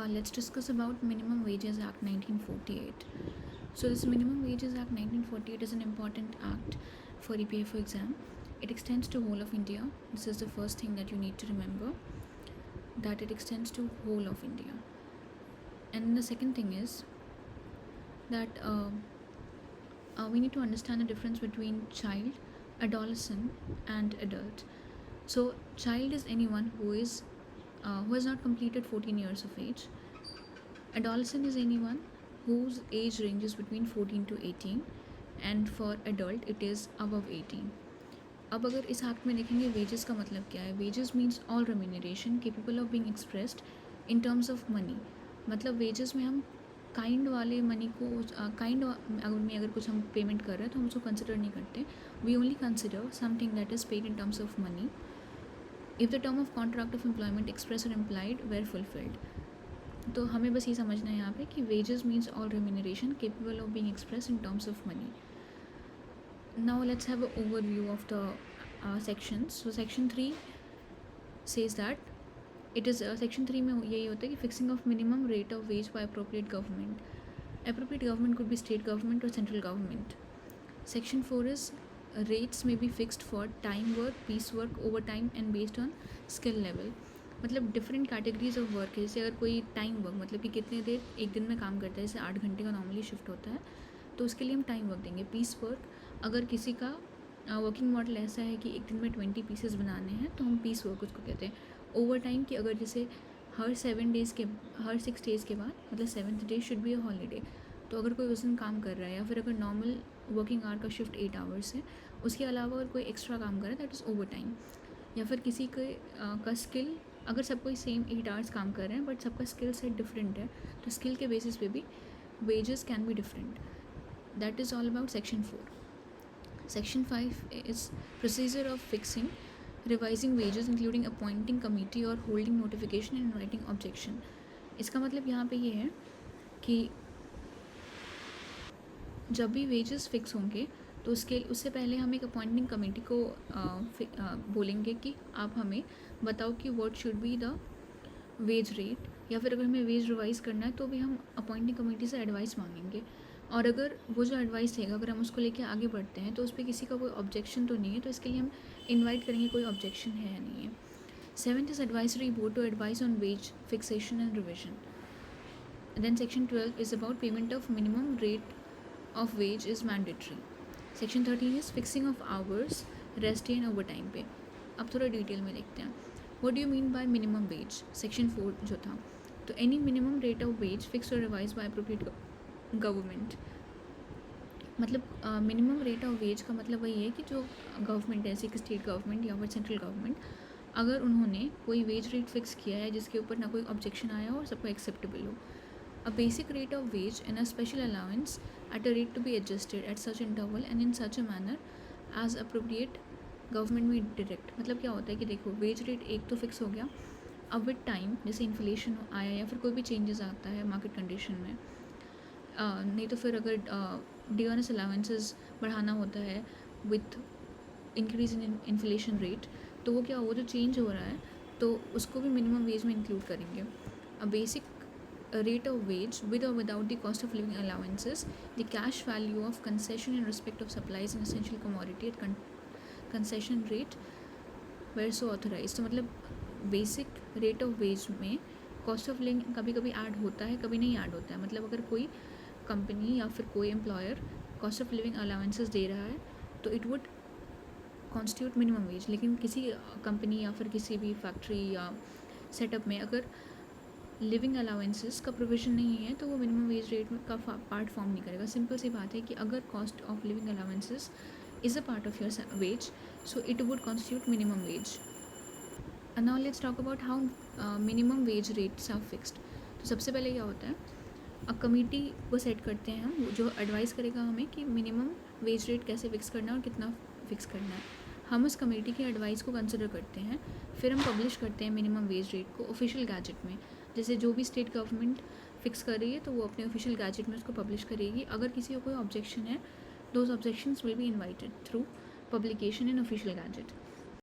Let's discuss about Minimum Wages Act 1948. So this Minimum Wages Act 1948 is an important act for EPFO exam. It extends to whole of India. This is the first thing that you need to remember, that it extends to whole of India. And the second thing is that we need to understand the difference between child, adolescent and adult. So child is anyone who has not completed 14 years of age. Adolescent is anyone whose age ranges between 14 to 18, and for adult it is above 18. अब अगर इस act में देखेंगे wages का मतलब क्या है. Wages means all remuneration capable of being expressed in terms of money. मतलब वेजेस में हम काइंड वाले मनी को काइंड में अगर कुछ हम पेमेंट कर रहे हैं तो हम उसको कंसिडर नहीं करते. We only consider something that is paid in terms of money if the term of contract of employment express और इम्प्लाइड वेर फुलफिल्ड. तो हमें बस ये समझना है यहाँ पे कि wages means all remuneration capable of being express in terms of money. Now let's have an overview of the sections. So section 3 says that it is section 3 में यही होता है कि fixing of minimum rate of wage by appropriate government. Appropriate government could be state government or central government. Section 4 is rates may be fixed for time work, piece work, overtime and based on skill level. मतलब different categories of work है. जैसे अगर कोई time work मतलब कि कितने देर एक दिन में काम करता है, जैसे 8 घंटे का नॉर्मली शिफ्ट होता है, तो उसके लिए हम टाइम वर्क देंगे. पीस वर्क अगर किसी का वर्किंग मॉडल ऐसा है कि एक दिन में 20 पीसेस बनाने हैं तो हम पीस वर्क उसको कहते हैं. ओवर टाइम की अगर जैसे हर 6 डेज़ के बाद मतलब 7th day should be a holiday, तो अगर कोई उस दिन काम कर रहा है या फिर अगर नॉर्मल वर्किंग आवर का शिफ्ट 8 आवर्स है, उसके अलावा अगर कोई एक्स्ट्रा काम कर रहा है दैट इज़ ओवर टाइम. या फिर किसी का स्किल अगर सब कोई सेम 8 आवर्स काम कर रहे हैं बट सबका स्किल सेट डिफरेंट है, तो स्किल के बेसिस पे भी wages can be different. That is all about section 4. Section 5 is procedure of fixing, revising wages including appointing committee or holding notification and writing objection. इसका मतलब यहाँ पे ये है कि जब भी वेजेस फिक्स होंगे तो उससे पहले हम एक अपॉइंटिंग कमेटी को बोलेंगे कि आप हमें बताओ कि what should be the wage rate, या फिर अगर हमें वेज रिवाइज़ करना है तो भी हम अपॉइंटिंग कमेटी से एडवाइस मांगेंगे. और अगर वो जो एडवाइस देगा अगर हम उसको लेके आगे बढ़ते हैं तो उस पर किसी का कोई ऑब्जेक्शन तो नहीं है, तो इसके लिए हम इनवाइट करेंगे कोई ऑब्जेक्शन है या नहीं है. 7th is advisory board to advise on wage fixation and revision. Then section 12 is about payment of minimum rate of wage is mandatory. Section 13 is fixing of hours, rest day and overtime pay. अब थोड़ा detail में देखते हैं. What do you mean by minimum wage? Section 4 जो था, तो any minimum rate of wage fixed or revised by appropriate government. मतलब minimum rate of veg का मतलब वही है कि जो गवर्नमेंट है, जैसे कि स्टेट गवर्नमेंट या फिर सेंट्रल गवर्नमेंट, अगर उन्होंने कोई वेज रेट फिक्स किया है जिसके ऊपर ना कोई ऑब्जेक्शन आया हो और सबको एक्सेप्टेबल हो. A basic rate of wage and a special allowance at a rate to be adjusted at such interval and in such a manner as appropriate government may direct. मतलब क्या होता है कि देखो वेज रेट एक तो fix हो गया, अब विद टाइम जैसे इन्फ्लेशन आया या फिर कोई भी चेंजेस आता है मार्केट कंडीशन में, नहीं तो फिर अगर डियरनेस अलाउंसेस बढ़ाना होता है with increase in inflation rate, तो वो क्या वो जो चेंज हो रहा है तो उसको भी मिनिमम वेज में इंक्लूड करेंगे. A basic rate of wage with or without the cost of living allowances, the cash value of concession in respect of supplies and essential commodity at concession rate where so authorized. तो मतलब basic rate of veg में cost of living कभी कभी add होता है, कभी नहीं add होता है. मतलब अगर कोई कंपनी या फिर कोई employer cost of living allowances दे रहा है तो it would constitute minimum wage. लेकिन किसी कंपनी या फिर किसी भी फैक्ट्री या सेटअप में अगर लिविंग अलाउंसेस का प्रोविज़न नहीं है तो वो मिनिमम वेज रेट में का पार्ट फॉर्म नहीं करेगा. सिंपल सी बात है कि अगर cost of living allowances is a part of your wage so it would constitute minimum wage. Now let's talk about how minimum wage rates are fixed. तो सबसे पहले क्या होता है, अब कमेटी को सेट करते हैं हम जो एडवाइस करेगा हमें कि मिनिमम वेज रेट कैसे फिक्स करना है और कितना फिक्स करना है. हम उस कमेटी की एडवाइस को कंसिडर करते हैं, फिर हम पब्लिश करते हैं मिनिमम वेज रेट को ऑफिशियल गैजेट में. जैसे जो भी स्टेट गवर्नमेंट फिक्स कर रही है तो वो अपने ऑफिशियल गैजेट में उसको पब्लिश करेगी. अगर किसी को कोई ऑब्जेक्शन है those objections will be invited through publication in official gazette.